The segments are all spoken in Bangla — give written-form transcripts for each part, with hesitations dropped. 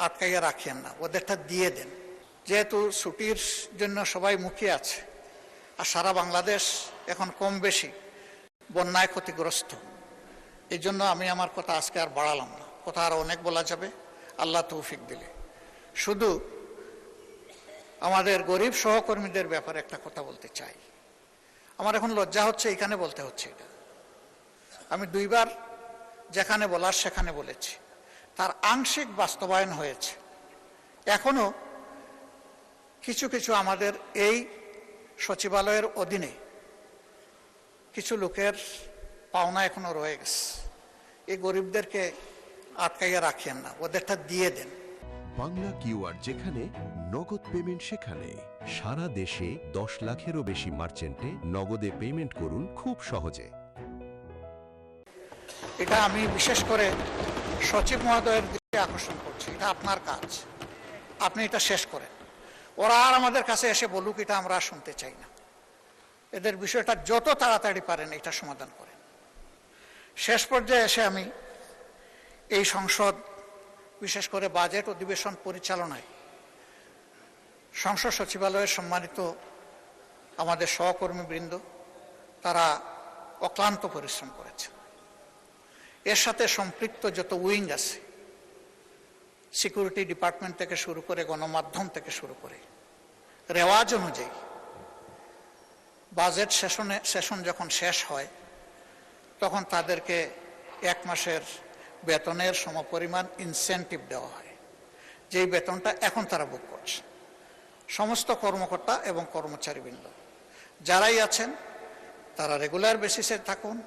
আটকাইয়া রাখিয়েন না, ওদেরটা দিয়ে দেন। যেহেতু ছুটির জন্য সবাই মুখিয়ে আছে, আর সারা বাংলাদেশ এখন কম বেশি বন্যায় ক্ষতিগ্রস্ত, এই জন্য আমি আমার কথা আজকে আর বাড়ালাম না। কথা আর অনেক বলা যাবে আল্লাহ তৌফিক দিলে। শুধু আমাদের গরিব সহকর্মীদের ব্যাপারে একটা কথা বলতে চাই। আমার এখন লজ্জা হচ্ছে এখানে বলতে হচ্ছে এটা। আমি 2 বার যেখানে বলার সেখানে বলেছি, তার আংশিক বাস্তবায়ন হয়েছে। এখনো কিছু কিছু আমাদের এই সচিবালয়ের অধীনে কিছু লোকের পাওনা এখনো রয়ে গেছে। এই গরিবদেরকে আটকাইয়া রাখিয়েন না, ওদেরটা দিয়ে দেন। বাংলা কিউআর, যেখানে নগদ পেমেন্ট সেখানে। সারা দেশে 10 লাখেরও বেশি মার্চেন্টে নগদে পেমেন্ট করুন খুব সহজে। এটা আমি বিশেষ করে সচিব মহোদয়ের দৃষ্টি আকর্ষণ করছি। এটা আপনার কাজ, আপনি এটা শেষ করেন। ওরা আর আমাদের কাছে এসে বলুক, এটা আমরা শুনতে চাই না। এদের বিষয়টা যত তাড়াতাড়ি পারেন এটা সমাধান করেন। শেষ পর্যায়ে এসে আমি এই সংসদ, বিশেষ করে বাজেট অধিবেশন পরিচালনায় সংসদ সচিবালয়ের সম্মানিত আমাদের সহকর্মীবৃন্দ, তারা অক্লান্ত পরিশ্রম করেছে। এর সাথে সম্পৃক্ত যত উইং আছে, সিকিউরিটি ডিপার্টমেন্ট থেকে শুরু করে, গণমাধ্যম থেকে শুরু করে, রেওয়াজ অনুযায়ী বাজেট সেশন যখন শেষ হয় তখন তাদেরকে 1 মাসের বেতনের সমপরিমাণ ইনসেন্টিভ দেওয়া হয়, যেই বেতনটা এখন তারা ভোগ করছে। সমস্ত কর্মকর্তা এবং কর্মচারীবৃন্দ যারাই আছেন, তারা রেগুলার বেসিসে থাকুন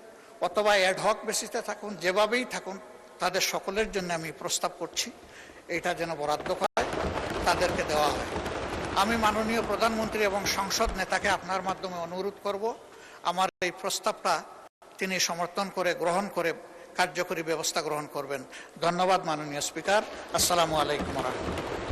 অথবা অ্যাডহক বেসিসে থাকুন, যেভাবেই থাকুন, তাদের সকলের জন্য আমি প্রস্তাব করছি এটা যেন বরাদ্দ হয়, তাদেরকে দেওয়া হয়। আমি মাননীয় প্রধানমন্ত্রী এবং সংসদ নেতাকে আপনার মাধ্যমে অনুরোধ করব, আমার এই প্রস্তাবটা তিনি সমর্থন করে, গ্রহণ করে কার্যকরী ব্যবস্থা গ্রহণ করবেন। ধন্যবাদ মাননীয় স্পিকার। আসসালামু আলাইকুম ওয়া রাহমাতুল্লাহ।